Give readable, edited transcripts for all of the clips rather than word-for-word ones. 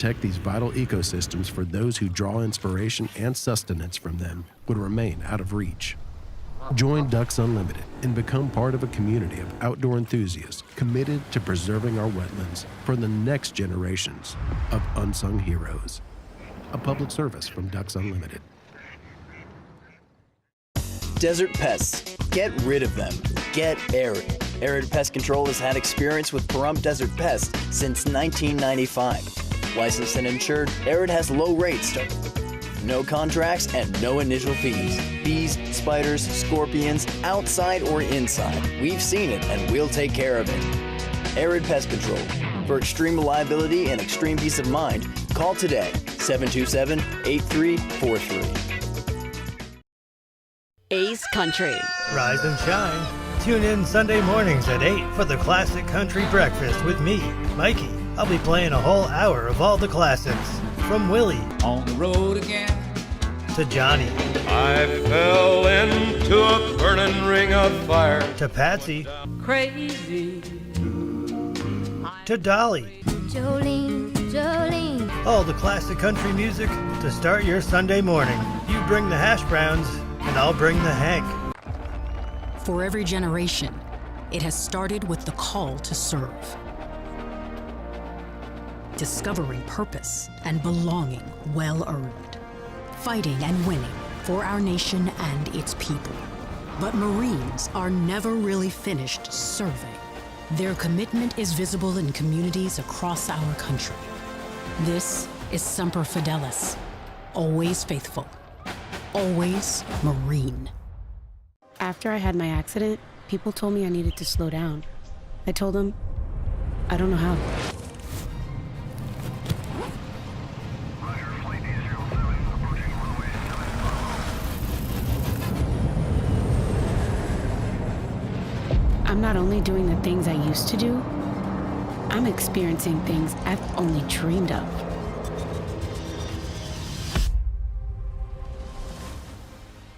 protect these vital ecosystems for those who draw inspiration and sustenance from them would remain out of reach. Join Ducks Unlimited and become part of a community of outdoor enthusiasts committed to preserving our wetlands for the next generations of unsung heroes. A public service from Ducks Unlimited. Desert pests. Get rid of them. Get Arid. Arid Pest Control has had experience with Pahrump Desert Pests since 1995. Licensed and insured, Arid has low rates, no contracts, and no initial fees. Bees, spiders, scorpions, outside or inside. We've seen it and we'll take care of it. Arid Pest Control. For extreme reliability and extreme peace of mind, call today, 727-8343. Ace Country. Rise and shine. Tune in Sunday mornings at 8 for the Classic Country Breakfast with me, Mikey. I'll be playing a whole hour of all the classics. From Willie. On the road again. To Johnny. I fell into a burning ring of fire. To Patsy. Crazy. To Dolly. Jolene, Jolene. All the classic country music to start your Sunday morning. You bring the hash browns, and I'll bring the Hank. For every generation, it has started with the call to serve. Discovering purpose and belonging well-earned. Fighting and winning for our nation and its people. But Marines are never really finished serving. Their commitment is visible in communities across our country. This is Semper Fidelis, always faithful, always Marine. After I had my accident, people told me I needed to slow down. I told them, I don't know how. I'm not only doing the things I used to do, I'm experiencing things I've only dreamed of.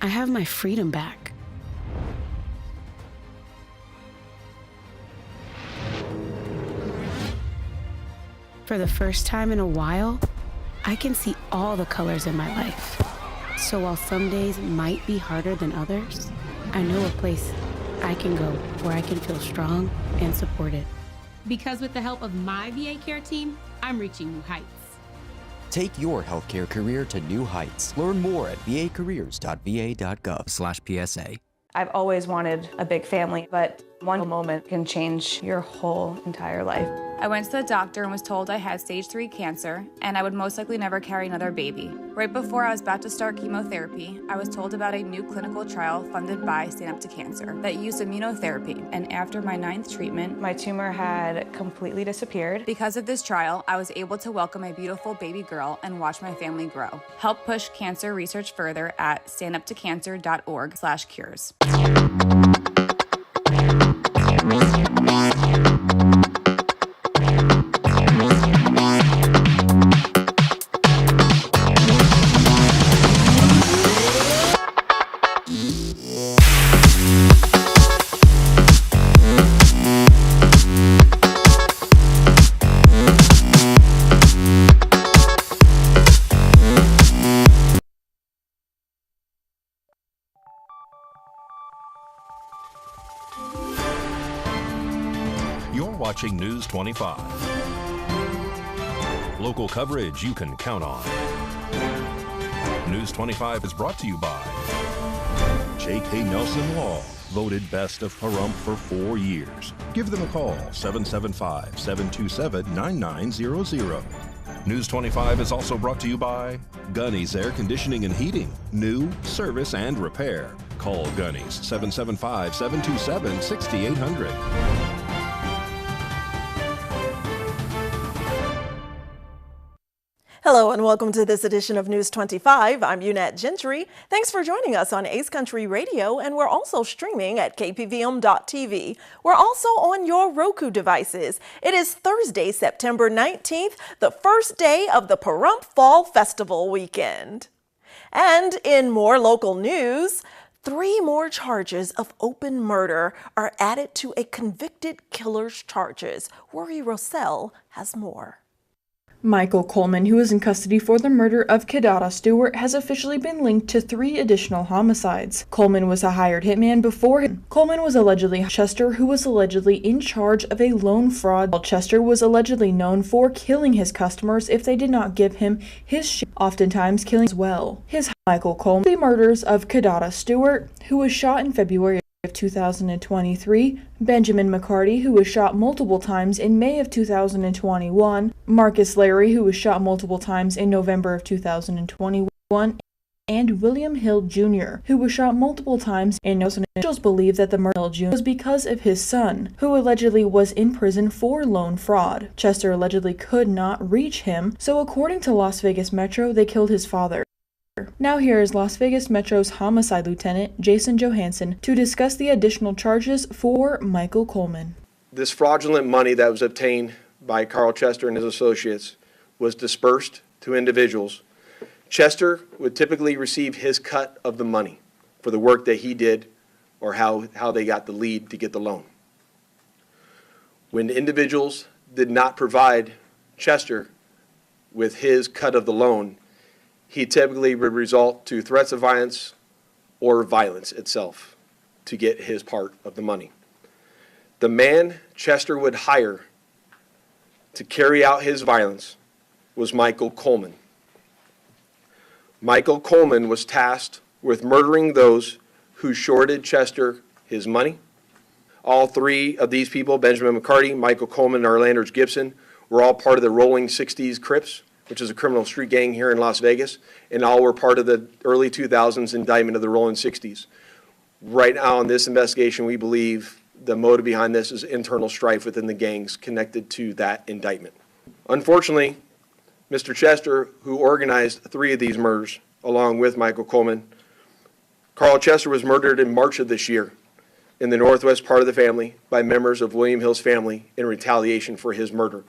I have my freedom back. For the first time in a while, I can see all the colors in my life. So while some days might be harder than others, I know a place I can go where I can feel strong and supported. Because with the help of my VA care team, I'm reaching new heights. Take your healthcare career to new heights. Learn more at vacareers.va.gov/PSA. I've always wanted a big family, but one moment can change your whole entire life. I went to the doctor and was told I had stage 3 cancer and I would most likely never carry another baby. Right before I was about to start chemotherapy, I was told about a new clinical trial funded by Stand Up to Cancer that used immunotherapy. And after my 9th treatment, my tumor had completely disappeared. Because of this trial, I was able to welcome a beautiful baby girl and watch my family grow. Help push cancer research further at standuptocancer.org/cures. Watching News 25. Local coverage you can count on. News 25 is brought to you by J.K. Nelson Law, voted best of Pahrump for 4 years. Give them a call, 775-727-9900. News 25 is also brought to you by Gunny's Air Conditioning and Heating. New, service, and repair. Call Gunny's, 775-727-6800. Hello and welcome to this edition of News 25. I'm Unat Gentry. Thanks for joining us on Ace Country Radio, and we're also streaming at KPVM.TV. We're also on your Roku devices. It is Thursday, September 19th, the first day of the Pahrump Fall Festival weekend. And in more local news, 3 more charges of open murder are added to a convicted killer's charges. Rory Rossell has more. Michael Coleman, who is in custody for the murder of Kidada Stewart, has officially been linked to 3 additional homicides. Coleman was a hired hitman before him. Coleman was allegedly Chester, who was allegedly in charge of a loan fraud, while Chester was allegedly known for killing his customers if they did not give him his share, oftentimes killing as well. His Michael Coleman, the murders of Kidada Stewart, who was shot in February of 2023, Benjamin McCarty, who was shot multiple times in May of 2021, Marcus Larry, who was shot multiple times in November of 2021, and William Hill Jr., who was shot multiple times in November. Officials believe that the murder of Hill Jr. was because of his son, who allegedly was in prison for loan fraud. Chester allegedly could not reach him, so according to Las Vegas Metro, they killed his father. Now here is Las Vegas Metro's Homicide Lieutenant Jason Johansson to discuss the additional charges for Michael Coleman. This fraudulent money that was obtained by Carl Chester and his associates was dispersed to individuals. Chester would typically receive his cut of the money for the work that he did or how they got the lead to get the loan. When individuals did not provide Chester with his cut of the loan, he typically would resort to threats of violence or violence itself to get his part of the money. The man Chester would hire to carry out his violence was Michael Coleman. Michael Coleman was tasked with murdering those who shorted Chester his money. All 3 of these people, Benjamin McCarty, Michael Coleman, and Orlando Gibson, were all part of the Rolling 60s Crips, which is a criminal street gang here in Las Vegas, and all were part of the early 2000s indictment of the Rolling 60s. Right now in this investigation, we believe the motive behind this is internal strife within the gangs connected to that indictment. Unfortunately, Mr. Chester, who organized 3 of these murders, along with Michael Coleman, Carl Chester was murdered in March of this year in the northwest part of the family by members of William Hill's family in retaliation for his murder.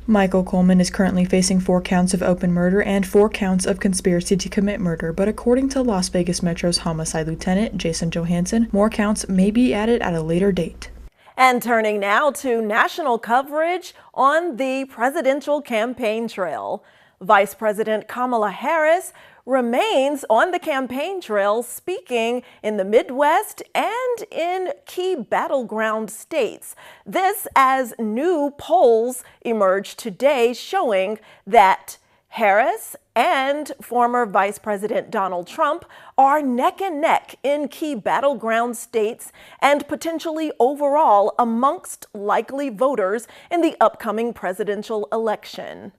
Michael Coleman is currently facing 4 counts of open murder and 4 counts of conspiracy to commit murder, but according to Las Vegas Metro's Homicide Lieutenant Jason Johansson, more counts may be added at a later date. And turning now to national coverage on the presidential campaign trail. Vice President Kamala Harris remains on the campaign trail, speaking in the Midwest and in key battleground states. This as new polls emerge today showing that Harris and former Vice President Donald Trump are neck and neck in key battleground states and potentially overall amongst likely voters in the upcoming presidential election.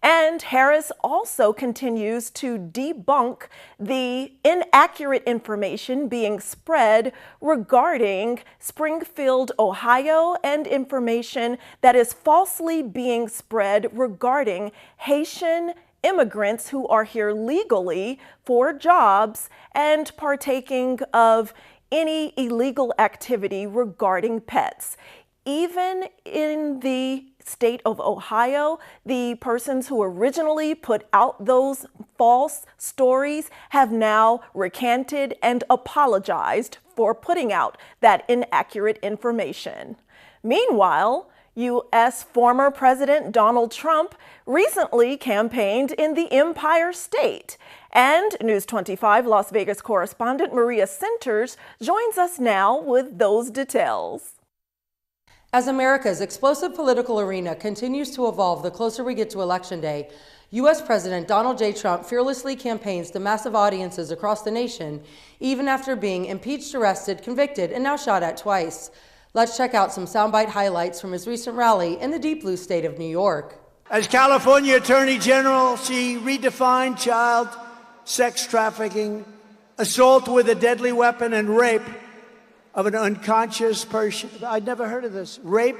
And Harris also continues to debunk the inaccurate information being spread regarding Springfield, Ohio, and information that is falsely being spread regarding Haitian immigrants who are here legally for jobs and partaking of any illegal activity regarding pets. Even in the state of Ohio, the persons who originally put out those false stories have now recanted and apologized for putting out that inaccurate information. Meanwhile, U.S. former President Donald Trump recently campaigned in the Empire State. And News 25 Las Vegas correspondent Maria Centers joins us now with those details. As America's explosive political arena continues to evolve the closer we get to Election Day, U.S. President Donald J. Trump fearlessly campaigns to massive audiences across the nation, even after being impeached, arrested, convicted, and now shot at twice. Let's check out some soundbite highlights from his recent rally in the deep blue state of New York. As California Attorney General, she redefined child sex trafficking, assault with a deadly weapon, and rape of an unconscious person. I'd never heard of this. Rape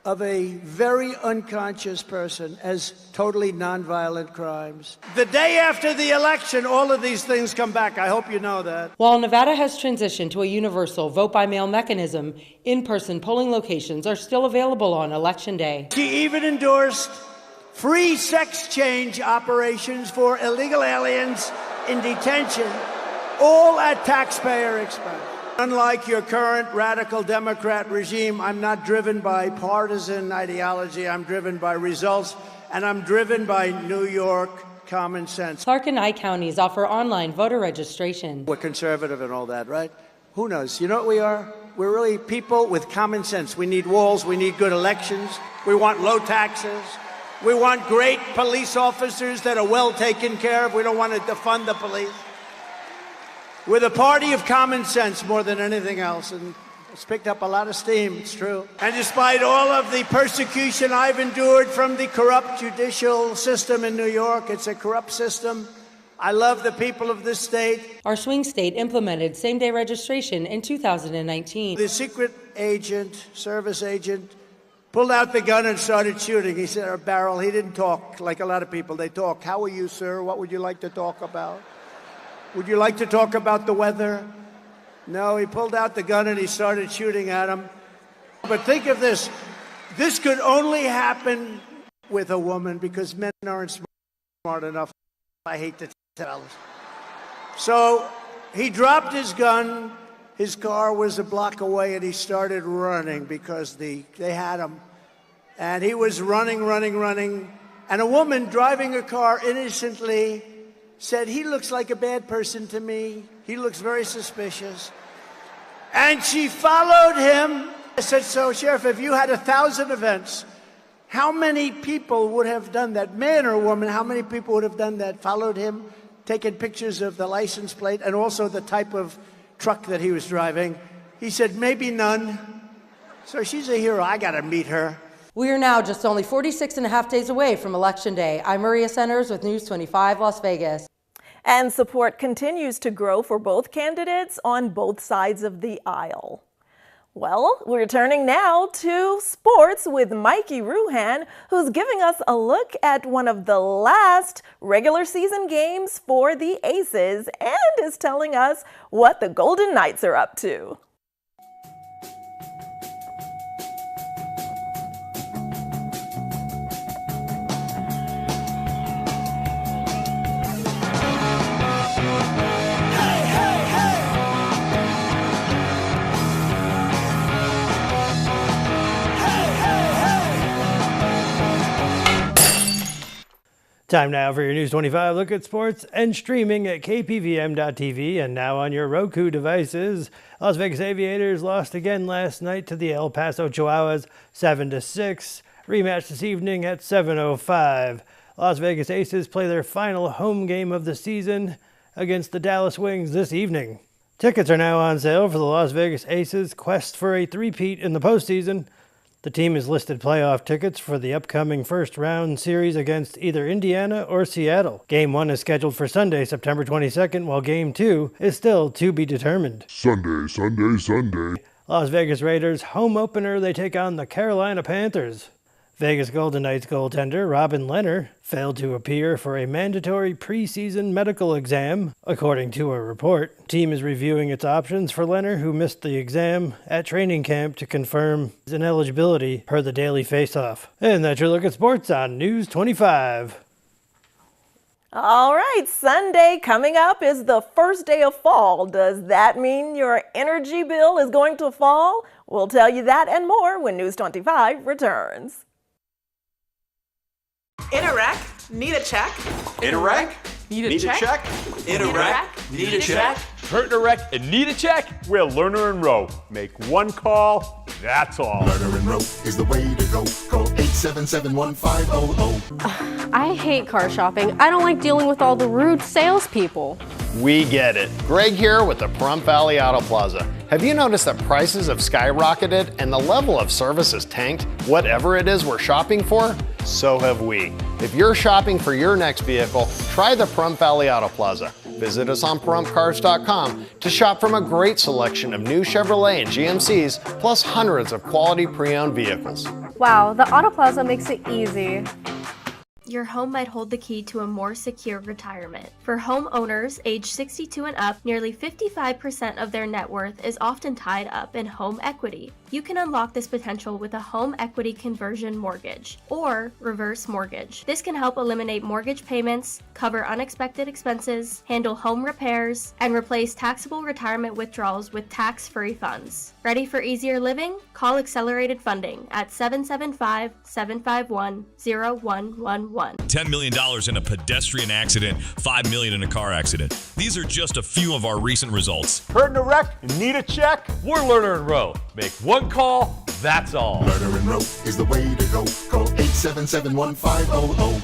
of a very unconscious person as totally nonviolent crimes. The day after the election, all of these things come back. I hope you know that. While Nevada has transitioned to a universal vote-by-mail mechanism, in-person polling locations are still available on Election Day. She even endorsed free sex change operations for illegal aliens in detention, all at taxpayer expense. Unlike your current radical Democrat regime, I'm not driven by partisan ideology. I'm driven by results and I'm driven by New York common sense. Clark and Nye counties offer online voter registration. We're conservative and all that, right? Who knows? You know what we are? We're really people with common sense. We need walls. We need good elections. We want low taxes. We want great police officers that are well taken care of. We don't want to defund the police. We're the party of common sense more than anything else, and it's picked up a lot of steam, it's true. And despite all of the persecution I've endured from the corrupt judicial system in New York, it's a corrupt system. I love the people of this state. Our swing state implemented same-day registration in 2019. The secret agent, service agent, pulled out the gun and started shooting. He said, a barrel. He didn't talk like a lot of people. They talk. How are you, sir? What would you like to talk about? Would you like to talk about the weather? No, he pulled out the gun and he started shooting at him. But think of this. This could only happen with a woman because men aren't smart enough. I hate to tell us. So he dropped his gun. His car was a block away and he started running because they had him. And he was running. And a woman driving a car innocently said, he looks like a bad person to me. He looks very suspicious. And she followed him. I said, so, Sheriff, if you had 1,000 events, how many people would have done that? Man or woman, how many people would have done that? Followed him, taken pictures of the license plate and also the type of truck that he was driving. He said, maybe none. So she's a hero. I got to meet her. We are now just only 46 and a half days away from Election Day. I'm Maria Centers with News 25 Las Vegas. And support continues to grow for both candidates on both sides of the aisle. Well, we're turning now to sports with Mikey Ruhan, who's giving us a look at one of the last regular season games for the Aces and is telling us what the Golden Knights are up to. Time now for your News 25 look at sports and streaming at KPVM.TV and now on your Roku devices. Las Vegas Aviators lost again last night to the El Paso Chihuahuas 7-6. Rematch this evening at 7:05. Las Vegas Aces play their final home game of the season against the Dallas Wings this evening. Tickets are now on sale for the Las Vegas Aces' quest for a three-peat in the postseason. The team has listed playoff tickets for the upcoming first-round series against either Indiana or Seattle. Game 1 is scheduled for Sunday, September 22nd, while Game 2 is still to be determined. Sunday. Las Vegas Raiders home opener, they take on the Carolina Panthers. Vegas Golden Knights goaltender Robin Lehner failed to appear for a mandatory preseason medical exam, according to a report. The team is reviewing its options for Lehner, who missed the exam at training camp to confirm his ineligibility per the Daily Faceoff. And that's your look at sports on News 25. All right, Sunday coming up is the first day of fall. Does that mean your energy bill is going to fall? We'll tell you that and more when News 25 returns. In a wreck, need a check. In a wreck, need a check. In a wreck, need a check. Hurt in a wreck and need a check? We're Lerner and Rowe. Make one call, that's all. Lerner and Rowe is the way to go. Call 877-1500. I hate car shopping. I don't like dealing with all the rude salespeople. We get it. Greg here with the Pahrump Valley Auto Plaza. Have you noticed that prices have skyrocketed and the level of service has tanked? Whatever it is we're shopping for, so have we. If you're shopping for your next vehicle, try the Pahrump Valley Auto Plaza. Visit us on ParhumpCars.com to shop from a great selection of new Chevrolet and GMCs, plus hundreds of quality pre-owned vehicles. Wow, the Auto Plaza makes it easy. your home might hold the key to a more secure retirement. For homeowners age 62 and up, nearly 55% of their net worth is often tied up in home equity. You can unlock this potential with a home equity conversion mortgage or reverse mortgage. This can help eliminate mortgage payments, cover unexpected expenses, handle home repairs, and replace taxable retirement withdrawals with tax-free funds. Ready for easier living? Call Accelerated Funding at 775-751-0111. $10 million in a pedestrian accident, $5 million in a car accident. These are just a few of our recent results. Hurt in a wreck? Need a check? We're Lerner and Rowe. Make one call, that's all. Lerner and Rowe is the way to go. Call 877-1500.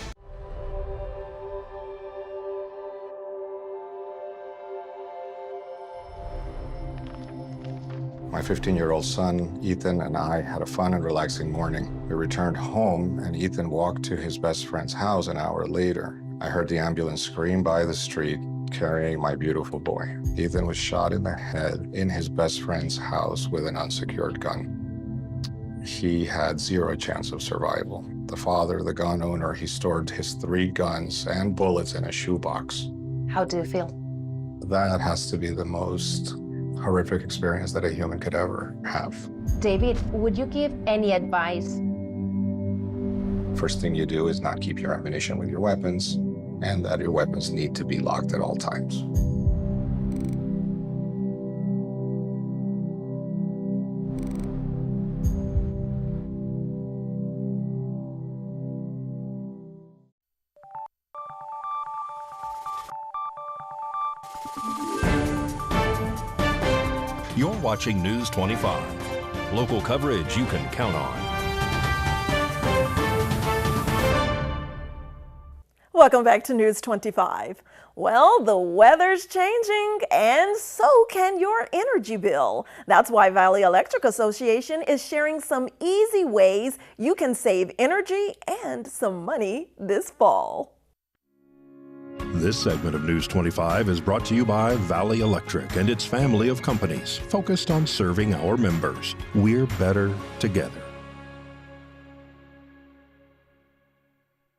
My 15-year-old son, Ethan, and I had a fun and relaxing morning. We returned home, and Ethan walked to his best friend's house an hour later. I heard the ambulance scream by the street, carrying my beautiful boy. Ethan was shot in the head in his best friend's house with an unsecured gun. He had zero chance of survival. The father, the gun owner, he stored his 3 guns and bullets in a shoebox. How do you feel? That has to be the most horrific experience that a human could ever have. David, would you give any advice? First thing you do is not keep your ammunition with your weapons, and that your weapons need to be locked at all times. You're watching News 25. Local coverage you can count on. Welcome back to News 25. Well, the weather's changing, and so can your energy bill. That's why Valley Electric Association is sharing some easy ways you can save energy and some money this fall. This segment of News 25 is brought to you by Valley Electric and its family of companies focused on serving our members. We're better together.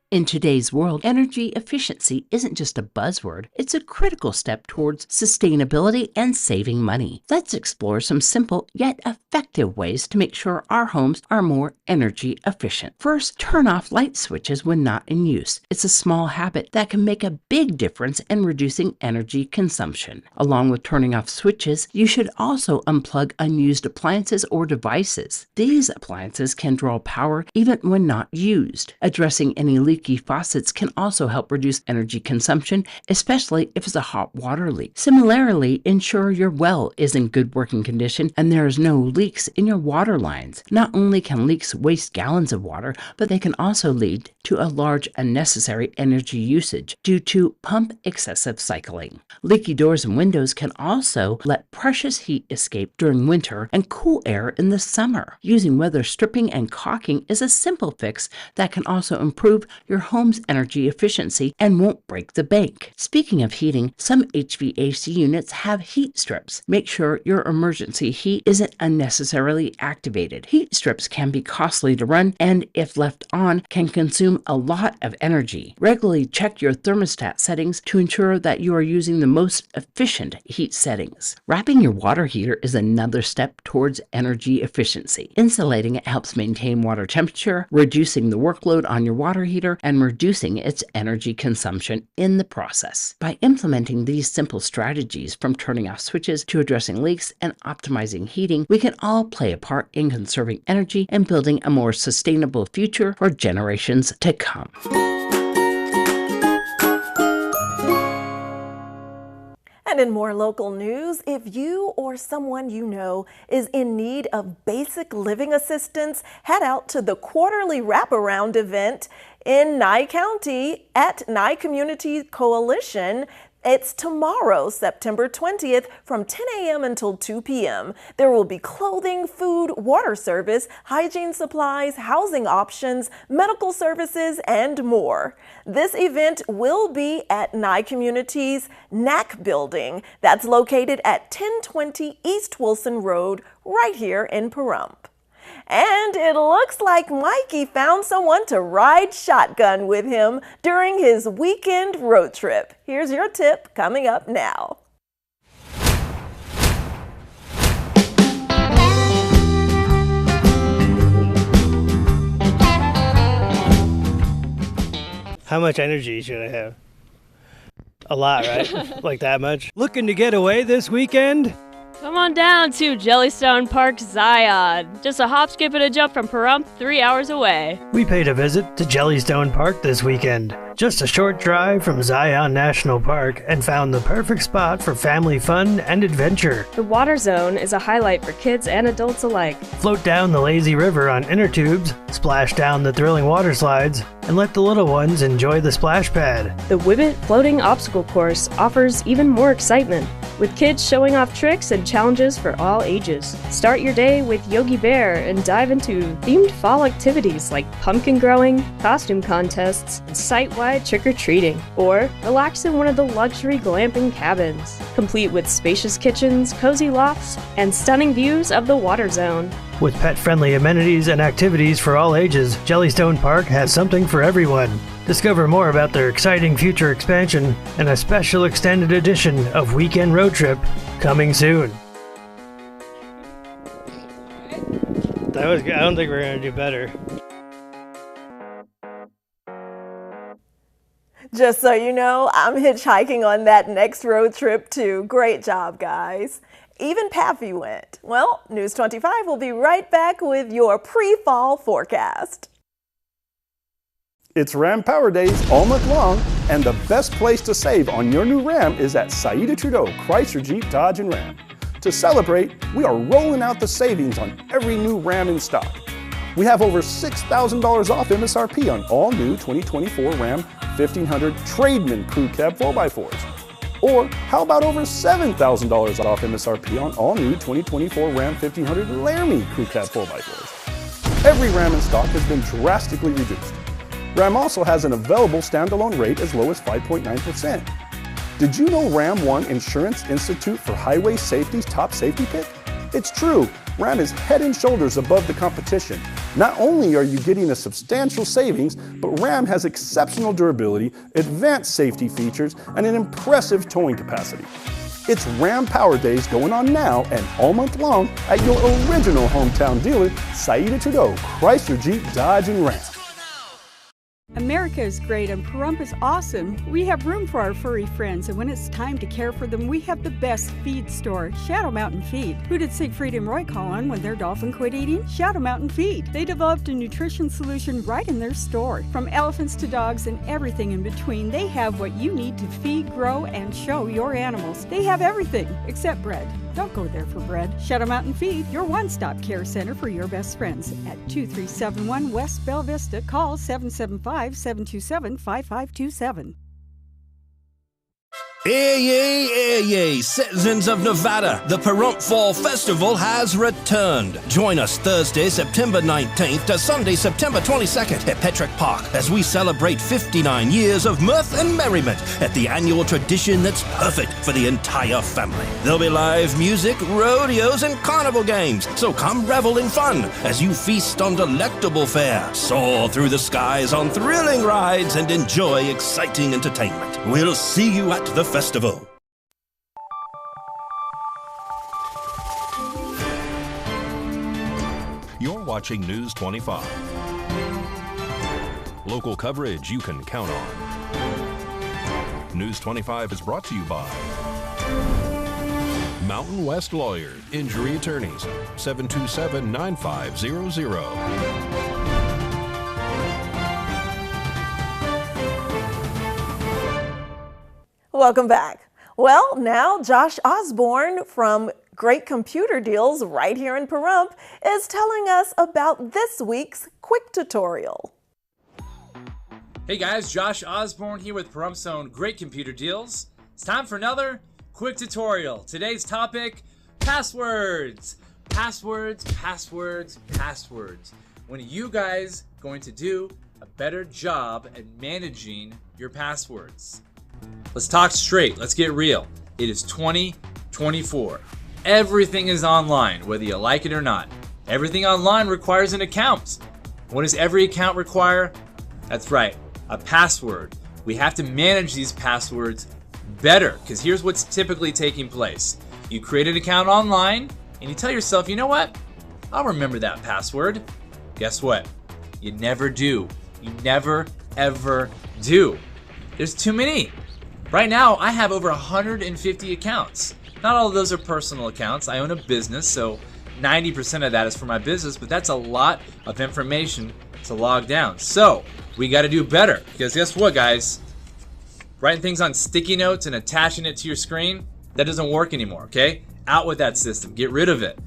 In today's world, energy efficiency isn't just a buzzword, it's a critical step towards sustainability and saving money. Let's explore some simple yet effective ways to make sure our homes are more energy efficient. First, turn off light switches when not in use. It's a small habit that can make a big difference in reducing energy consumption. Along with turning off switches, you should also unplug unused appliances or devices. These appliances can draw power even when not used. Addressing any leaky faucets can also help reduce energy consumption, especially if it's a hot water leak. Similarly, ensure your well is in good working condition and there is no leaks in your water lines. Not only can leaks waste gallons of water, but they can also lead to a large unnecessary energy usage due to pump excessive cycling. Leaky doors and windows can also let precious heat escape during winter and cool air in the summer. Using weather stripping and caulking is a simple fix that can also improve your home's energy efficiency and won't break the bank. Speaking of heating, some HVAC units have heat strips. Make sure your emergency heat isn't unnecessarily activated. Heat strips can be costly to run and, if left on, can consume a lot of energy. Regularly check your thermostat settings to ensure that you are using the most efficient heat settings. Wrapping your water heater is another step towards energy efficiency. Insulating it helps maintain water temperature, reducing the workload on your water heater, and reducing its energy consumption in the process. By implementing these simple strategies, from turning off switches to addressing leaks and optimizing heating, we can all play a part in conserving energy and building a more sustainable future for generations to come. And in more local news, if you or someone you know is in need of basic living assistance, head out to the quarterly wraparound event in Nye County at Nye Community Coalition. It's tomorrow, September 20th, from 10 a.m. until 2 p.m. There will be clothing, food, water service, hygiene supplies, housing options, medical services, and more. This event will be at Nye Community's NAC building that's located at 1020 East Wilson Road, right here in Pahrump. And it looks like Mikey found someone to ride shotgun with him during his weekend road trip. Here's your tip coming up now. How much energy should I have? A lot, right? Like that much? Looking to get away this weekend? Come on down to Jellystone Park, Zion. Just a hop, skip, and a jump from Pahrump, 3 hours away. We paid a visit to Jellystone Park this weekend. Just a short drive from Zion National Park, and found the perfect spot for family fun and adventure. The water zone is a highlight for kids and adults alike. Float down the lazy river on inner tubes, splash down the thrilling water slides, and let the little ones enjoy the splash pad. The Wibbit Floating Obstacle Course offers even more excitement, with kids showing off tricks and challenges for all ages. Start your day with Yogi Bear and dive into themed fall activities like pumpkin growing, costume contests, and site-wide trick-or-treating. Or relax in one of the luxury glamping cabins, complete with spacious kitchens, cozy lofts, and stunning views of the water zone. With pet-friendly amenities and activities for all ages, Jellystone Park has something for everyone. Discover more about their exciting future expansion and a special extended edition of Weekend Road Trip coming soon. That was good. I don't think we're going to do better. Just so you know, I'm hitchhiking on that next road trip too. Great job, guys. Even Pappy went. Well, News 25 will be right back with your pre-fall forecast. It's Ram Power Days all month long, and the best place to save on your new Ram is at Saida Trudeau Chrysler Jeep Dodge and Ram. To celebrate, we are rolling out the savings on every new Ram in stock. We have over $6,000 off MSRP on all new 2024 Ram 1500 Trademan Crew Cab 4x4s. Or how about over $7,000 off MSRP on all new 2024 Ram 1500 Laramie Crew Cab 4x4s. Every Ram in stock has been drastically reduced. Ram also has an available standalone rate as low as 5.9%. Did you know Ram won Insurance Institute for Highway Safety's top safety pick? It's true, Ram is head and shoulders above the competition. Not only are you getting a substantial savings, but Ram has exceptional durability, advanced safety features, and an impressive towing capacity. It's Ram Power Days going on now and all month long at your original hometown dealer, Saida Trudeau Chrysler Jeep Dodge and Ram. America is great and Pahrump is awesome. We have room for our furry friends, and when it's time to care for them, we have the best feed store, Shadow Mountain Feed. Who did Siegfried and Roy call on when their dolphin quit eating? Shadow Mountain Feed. They developed a nutrition solution right in their store. From elephants to dogs and everything in between, they have what you need to feed, grow, and show your animals. They have everything except bread. Don't go there for bread. Shadow Mountain Feed, your one-stop care center for your best friends. At 2371 West Bella Vista, call 775-727-5527. Yay, citizens of Nevada, the Pahrump Fall Festival has returned. Join us Thursday, September 19th to Sunday, September 22nd at Petrick Park as we celebrate 59 years of mirth and merriment at the annual tradition that's perfect for the entire family. There'll be live music, rodeos, and carnival games, so come revel in fun as you feast on delectable fare, soar through the skies on thrilling rides, and enjoy exciting entertainment. We'll see you at the festival. You're watching News 25. Local coverage you can count on. News 25 is brought to you by Mountain West Lawyer, Injury Attorneys, 727-9500. Welcome back. Well, now Josh Osborne from Great Computer Deals right here in Pahrump is telling us about this week's quick tutorial. Hey guys, Josh Osborne here with Pahrump's own Great Computer Deals. It's time for another quick tutorial. Today's topic, passwords. Passwords. When are you guys going to do a better job at managing your passwords? Let's talk straight. Let's get real. It is 2024. Everything is online, whether you like it or not. Everything online requires an account. What does every account require? That's right, a password. We have to manage these passwords better, because here's what's typically taking place. You create an account online and you tell yourself, you know what? I'll remember that password. Guess what? You never do. You never, ever do. There's too many. Right now, I have over 150 accounts. Not all of those are personal accounts. I own a business, so 90% of that is for my business, but that's a lot of information to log down. So we got to do better, because guess what, guys? Writing things on sticky notes and attaching it to your screen, that doesn't work anymore, okay? Out with that system. Get rid of it.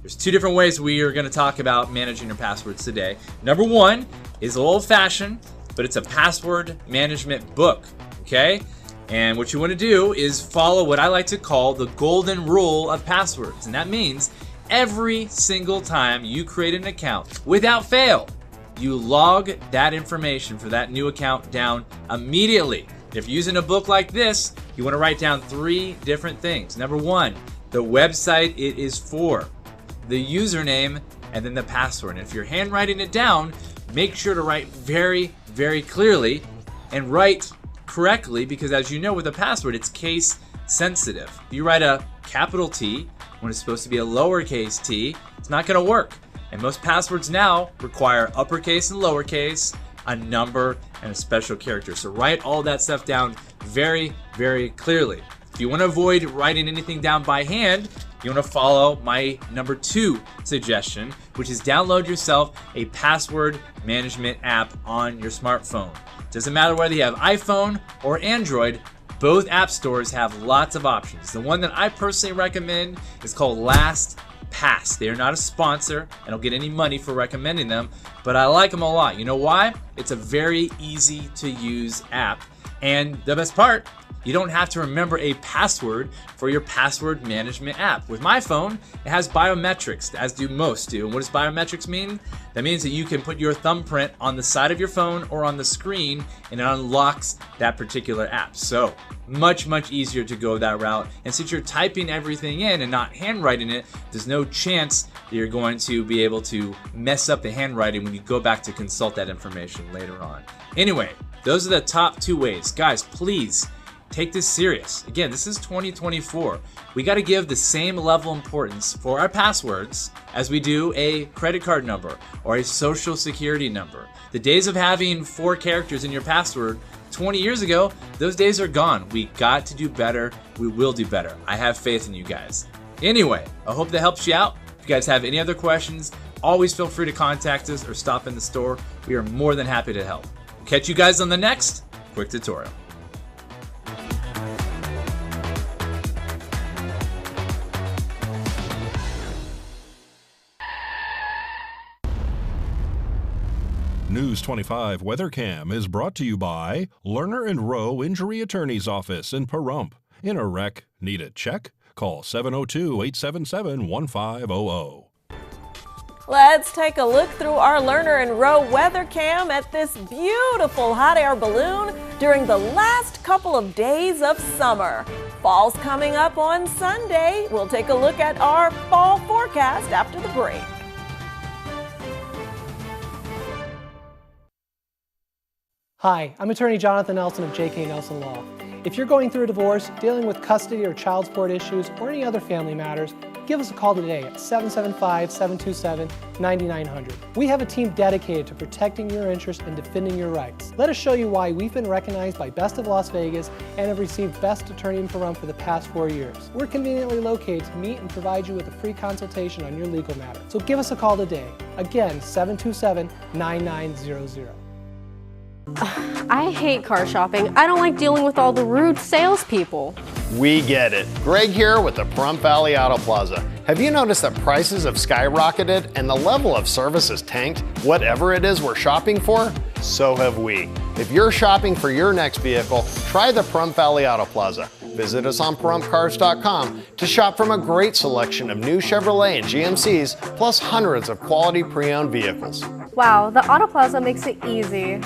There's two different ways we are going to talk about managing your passwords today. Number one is a little old-fashioned, but it's a password management book, okay? And what you want to do is follow what I like to call the golden rule of passwords. And that means every single time you create an account, without fail, you log that information for that new account down immediately. If you're using a book like this, you want to write down 3 different things. Number one, the website it is for, the username, and then the password. And if you're handwriting it down, make sure to write very, very clearly and write correctly, because as you know with a password, it's case sensitive. If you write a capital T when it's supposed to be a lowercase t, it's not going to work. And most passwords now require uppercase and lowercase, a number, and a special character. So write all that stuff down very, very clearly. If you want to avoid writing anything down by hand, you want to follow my number 2 suggestion, which is download yourself a password management app on your smartphone. Doesn't matter whether you have iPhone or Android, both app stores have lots of options. The one that I personally recommend is called LastPass. They are not a sponsor. I don't get any money for recommending them, but I like them a lot. You know why? It's a very easy to use app. And the best part, you don't have to remember a password for your password management app. With my phone, it has biometrics, as do most do. And what does biometrics mean? That means that you can put your thumbprint on the side of your phone or on the screen, and it unlocks that particular app. So much, much easier to go that route. And since you're typing everything in and not handwriting it, there's no chance that you're going to be able to mess up the handwriting when you go back to consult that information later on. Anyway, those are the top 2 ways. Guys, please take this serious. Again, this is 2024. We got to give the same level of importance for our passwords as we do a credit card number or a social security number. The days of having 4 characters in your password 20 years ago, those days are gone. We got to do better. We will do better. I have faith in you guys. Anyway, I hope that helps you out. If you guys have any other questions, always feel free to contact us or stop in the store. We are more than happy to help. We'll catch you guys on the next quick tutorial. News 25 WeatherCam is brought to you by Lerner & Rowe Injury Attorney's Office in Pahrump. In a wreck, need a check? Call 702-877-1500. Let's take a look through our Lerner & Rowe weather cam at this beautiful hot air balloon during the last couple of days of summer. Fall's coming up on Sunday. We'll take a look at our fall forecast after the break. Hi, I'm attorney Jonathan Nelson of J.K. Nelson Law. If you're going through a divorce, dealing with custody or child support issues, or any other family matters, give us a call today at 775-727-9900. We have a team dedicated to protecting your interests and defending your rights. Let us show you why we've been recognized by Best of Las Vegas and have received Best Attorney in Pahrump for the past 4 years. We're conveniently located to meet and provide you with a free consultation on your legal matter. So give us a call today. Again, 727-9900. I hate car shopping. I don't like dealing with all the rude salespeople. We get it. Greg here with the Pahrump Valley Auto Plaza. Have you noticed that prices have skyrocketed and the level of service has tanked? Whatever it is we're shopping for, so have we. If you're shopping for your next vehicle, try the Pahrump Valley Auto Plaza. Visit us on PahrumpCars.com to shop from a great selection of new Chevrolet and GMCs, plus hundreds of quality pre-owned vehicles. Wow, the Auto Plaza makes it easy.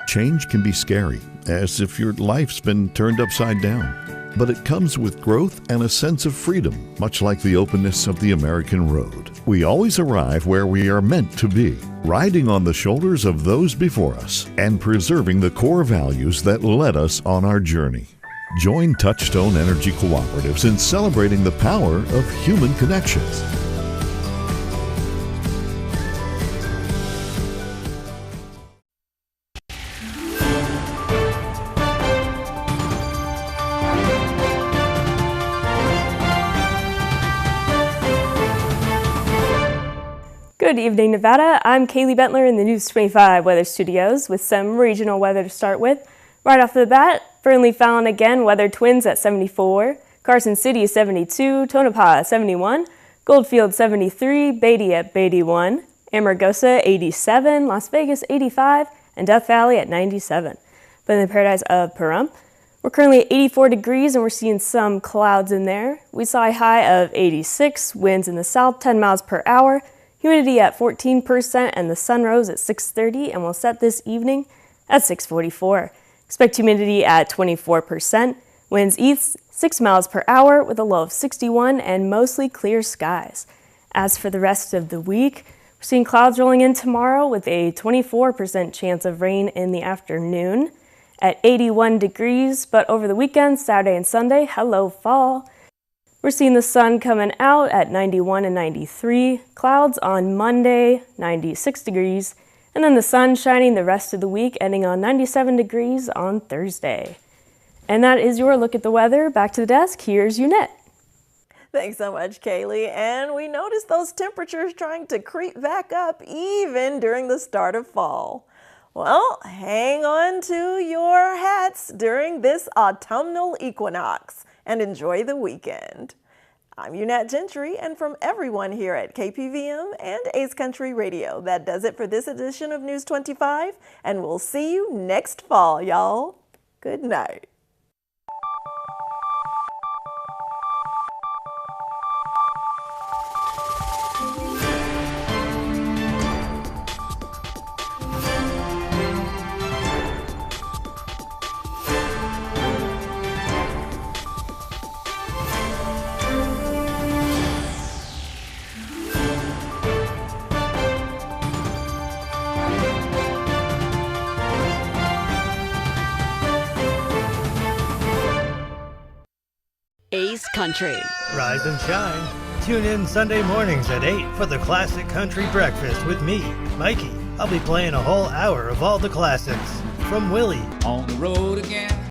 Change can be scary, as if your life's been turned upside down. but it comes with growth and a sense of freedom, much like the openness of the American road. We always arrive where we are meant to be, riding on the shoulders of those before us and preserving the core values that led us on our journey. Join Touchstone Energy Cooperatives in celebrating the power of human connections. Good evening, Nevada. I'm Kaylee Bentler in the News 25 Weather Studios with some regional weather to start with. Right off the bat, Fernley Fallon again, weather twins at 74, Carson City 72, Tonopah 71, Goldfield 73, Beatty at 81, Amargosa 87, Las Vegas 85, and Death Valley at 97. But in the paradise of Pahrump, we're currently at 84 degrees and we're seeing some clouds in there. We saw a high of 86, winds in the south 10 miles per hour, humidity at 14%, and the sun rose at 6:30 and will set this evening at 6:44. Expect humidity at 24%, winds east 6 miles per hour with a low of 61 and mostly clear skies. As for the rest of the week, we're seeing clouds rolling in tomorrow with a 24% chance of rain in the afternoon at 81 degrees, but over the weekend, Saturday and Sunday, hello fall. We're seeing the sun coming out at 91 and 93, clouds on Monday, 96 degrees, and then the sun shining the rest of the week, ending on 97 degrees on Thursday. And that is your look at the weather. Back to the desk, here's Unette. Thanks so much, Kaylee. And we noticed those temperatures trying to creep back up even during the start of fall. Well, hang on to your hats during this autumnal equinox and enjoy the weekend. I'm Unette Gentry, and from everyone here at KPVM and Ace Country Radio, that does it for this edition of News 25, and we'll see you next fall, y'all. Good night. Ace Country. Rise and shine. Tune in Sunday mornings at 8 for the Classic Country Breakfast with me, Mikey. I'll be playing a whole hour of all the classics. From Willie. On the road again.